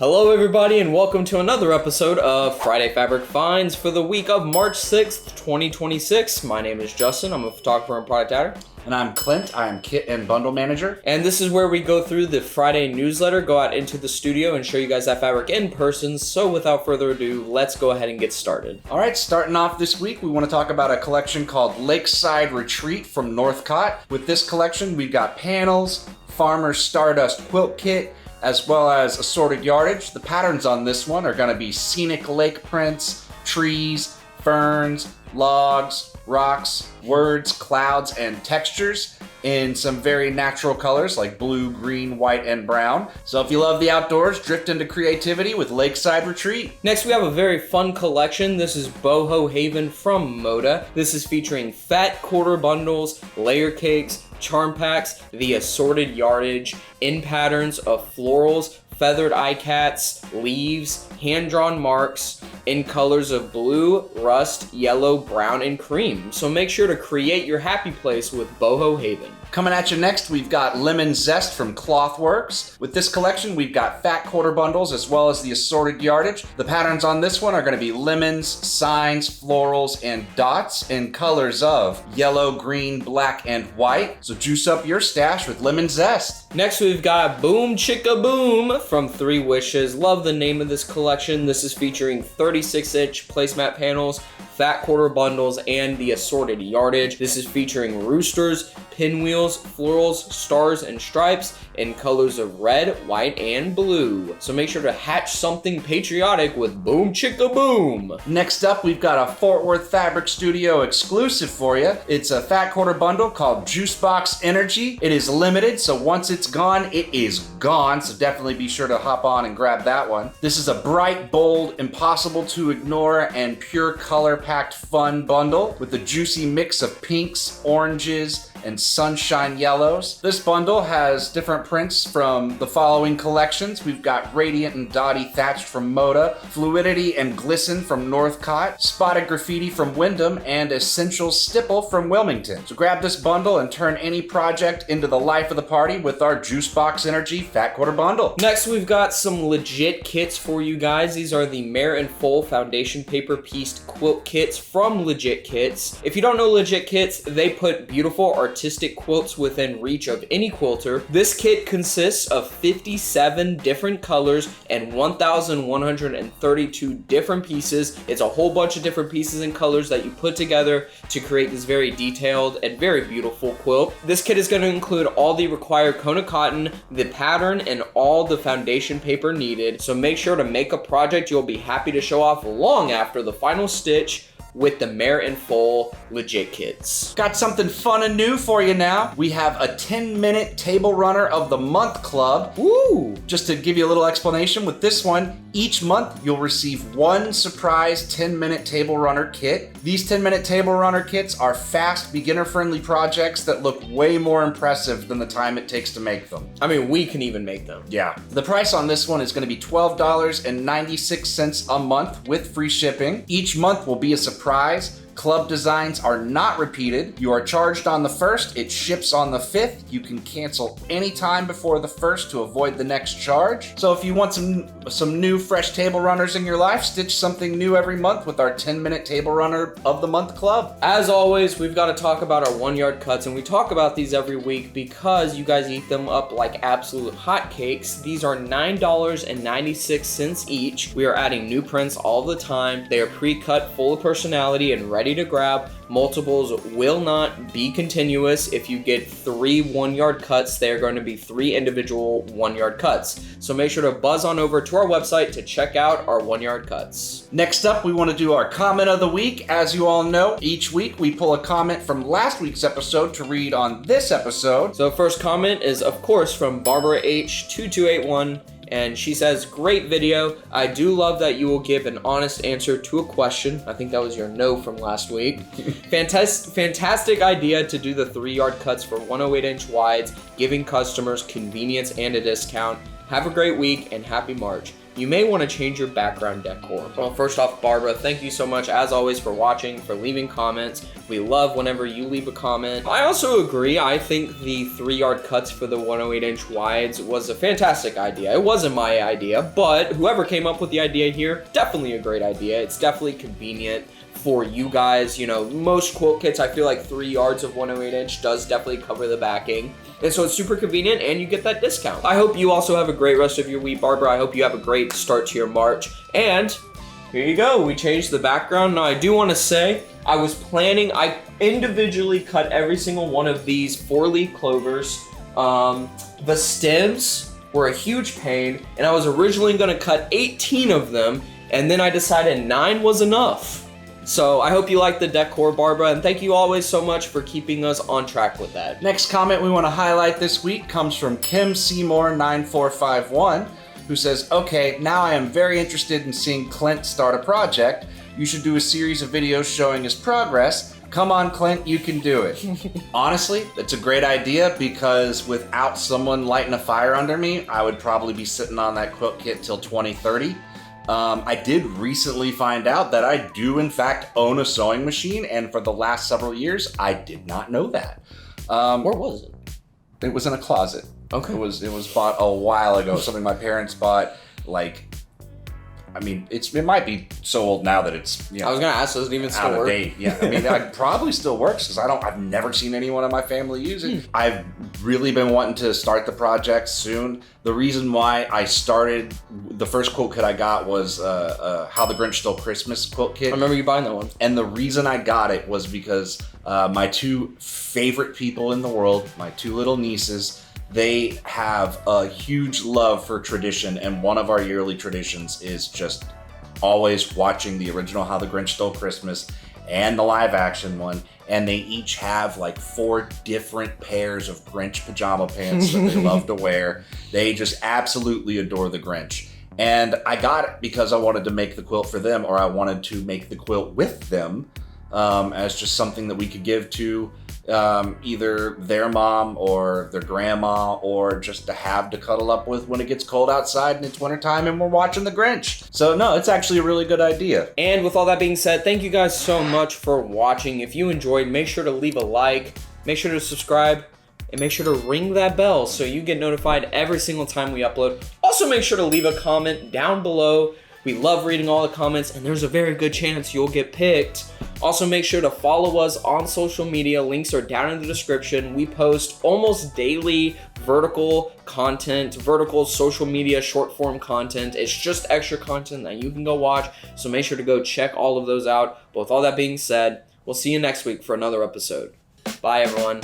Hello everybody and welcome to another episode of Friday Fabric Finds for the week of March 6th, 2026. My name is Justin, I'm a photographer and product editor. And I'm Clint, I am kit and bundle manager. And this is where we go through the Friday newsletter, go out into the studio and show you guys that fabric in person. So without further ado, let's go ahead and get started. All right, starting off this week, we want to talk about a collection called Lakeside Retreat from Northcott. With this collection, we've got panels, Farmer's Stardust quilt kit, as well as assorted yardage. The patterns on this one are going to be scenic lake prints, trees, ferns, logs, rocks, words, clouds, and textures in some very natural colors like blue, green, white, and brown. So if you love the outdoors, drift into creativity with Lakeside Retreat. Next, we have a very fun collection. This is Boho Haven from Moda. This is featuring fat quarter bundles, layer cakes, charm packs, the assorted yardage, in patterns of florals, feathered eye cats, leaves, hand-drawn marks in colors of blue, rust, yellow, brown, and cream. So make sure to create your happy place with Boho Haven. Coming at you next, we've got Lemon Zest from Clothworks. With this collection, we've got fat quarter bundles as well as the assorted yardage. The patterns on this one are going to be lemons, signs, florals, and dots in colors of yellow, green, black, and white. So juice up your stash with Lemon Zest. Next, we've got Boom Chicka Boom from 3 Wishes. Love the name of this collection. This is featuring 36-inch placemat panels, fat quarter bundles, and the assorted yardage. This is featuring roosters, pinwheels, florals, stars, and stripes in colors of red, white, and blue. So make sure to hatch something patriotic with Boom Chicka Boom. Next up, we've got a Fort Worth Fabric Studio exclusive for you. It's a fat quarter bundle called Juice Box Energy. It is limited, so once it's gone, it is gone. So definitely be sure to hop on and grab that one. This is a bright, bold, impossible to ignore, and pure color-packed fun bundle with a juicy mix of pinks, oranges, and sunshine yellows. This bundle has different prints from the following collections. We've got Radiant and Dotty Thatched from Moda, Fluidity and Glisten from Northcott, Spotted Graffiti from Wyndham, and Essential Stipple from Wilmington. So grab this bundle and turn any project into the life of the party with our Juice Box Energy Fat Quarter Bundle. Next, we've got some legit kits for you guys. These are the Mare and Foal foundation paper pieced quilt kits from Legit Kits. If you don't know Legit Kits, they put beautiful artistic quilts within reach of any quilter. This kit consists of 57 different colors and 1,132 different pieces. It's a whole bunch of different pieces and colors that you put together to create this very detailed and very beautiful quilt. This kit is going to include all the required Kona cotton, the pattern, and all the foundation paper needed. So make sure to make a project you'll be happy to show off long after the final stitch with the Mare and Foal Legit Kits. Got something fun and new for you now. We have a 10-minute Table Runner of the Month club. Woo! Just to give you a little explanation with this one, each month you'll receive one surprise 10-minute Table Runner kit. These 10-minute Table Runner kits are fast, beginner-friendly projects that look way more impressive than the time it takes to make them. I mean, we can even make them. Yeah. The price on this one is going to be $12.96 a month with free shipping. Each month will be a surprise. Club designs are not repeated. You are charged on the 1st, it ships on the 5th. You can cancel anytime before the 1st to avoid the next charge. So if you want some new fresh table runners in your life, stitch something new every month with our 10-minute Table Runner of the Month club. As always, we've got to talk about our 1-yard cuts, and we talk about these every week because you guys eat them up like absolute hotcakes. These are $9.96 each. We are adding new prints all the time. They are pre-cut, full of personality, and ready to grab. Multiples will not be continuous. If you get 3 1-yard cuts, they are going to be 3 individual 1-yard cuts. So make sure to buzz on over to our website to check out our 1-yard cuts. Next up, we want to do our comment of the week. As you all know, each week we pull a comment from last week's episode to read on this episode. So first comment is, of course, from Barbara H2281. And she says, great video. I do love that you will give an honest answer to a question. I think that was your no from last week. Fantastic idea to do the 3-yard cuts for 108-inch wides, giving customers convenience and a discount. # Have a great week and happy March. You may want to change your background decor. Well, first off, Barbara, thank you so much, as always, for watching, for leaving comments. We love whenever you leave a comment. I also agree. I think the 3-yard cuts for the 108-inch wides was a fantastic idea. It wasn't my idea, but whoever came up with the idea here, definitely a great idea. It's definitely convenient for you guys. You know, most quilt kits, I feel like 3 yards of 108-inch does definitely cover the backing. And so it's super convenient and you get that discount. I hope you also have a great rest of your week, Barbara. I hope you have a great start to your March. And here you go. We changed the background. Now, I do want to say, I individually cut every single one of these 4-leaf clovers. The stems were a huge pain, and I was originally going to cut 18 of them, and then I decided 9 was enough. So I hope you like the decor, Barbara, and thank you always so much for keeping us on track with that. Next comment we want to highlight this week comes from Kim Seymour 9451, who says, okay, now I am very interested in seeing Clint start a project. You should do a series of videos showing his progress. Come on, Clint, you can do it. Honestly, that's a great idea, because without someone lighting a fire under me, I would probably be sitting on that quilt kit till 2030. I did recently find out that I do in fact own a sewing machine, and for the last several years, I did not know that. Where was it? It was in a closet. Okay. It was bought a while ago. Something my parents bought, like, I mean, it might be so old now that it's, you know, I was gonna ask, does it even still out of work? date. Yeah, I mean, it probably still works, because I've never seen anyone in my family use it. I've really been wanting to start the project soon. The reason why I started, the first quilt kit I got was How the Grinch Stole Christmas quilt kit. I remember you buying that one. And the reason I got it was because my 2 favorite people in the world, my 2 little nieces, they have a huge love for tradition, and one of our yearly traditions is just always watching the original How the Grinch Stole Christmas and the live action one, and they each have like 4 different pairs of Grinch pajama pants that they love to wear. They just absolutely adore the Grinch. And I got it because I wanted to make the quilt for them, or I wanted to make the quilt with them as just something that we could give to either their mom or their grandma, or just to have to cuddle up with when it gets cold outside and it's wintertime and we're watching the Grinch. So no, it's actually a really good idea. And with all that being said, thank you guys so much for watching. If you enjoyed, make sure to leave a like, make sure to subscribe, and make sure to ring that bell so you get notified every single time we upload. Also, make sure to leave a comment down below. We love reading all the comments, and there's a very good chance you'll get picked. Also, make sure to follow us on social media. Links are down in the description. We post almost daily vertical content, vertical social media short form content. It's just extra content that you can go watch, so make sure to go check all of those out. But with all that being said, we'll see you next week for another episode. Bye, everyone.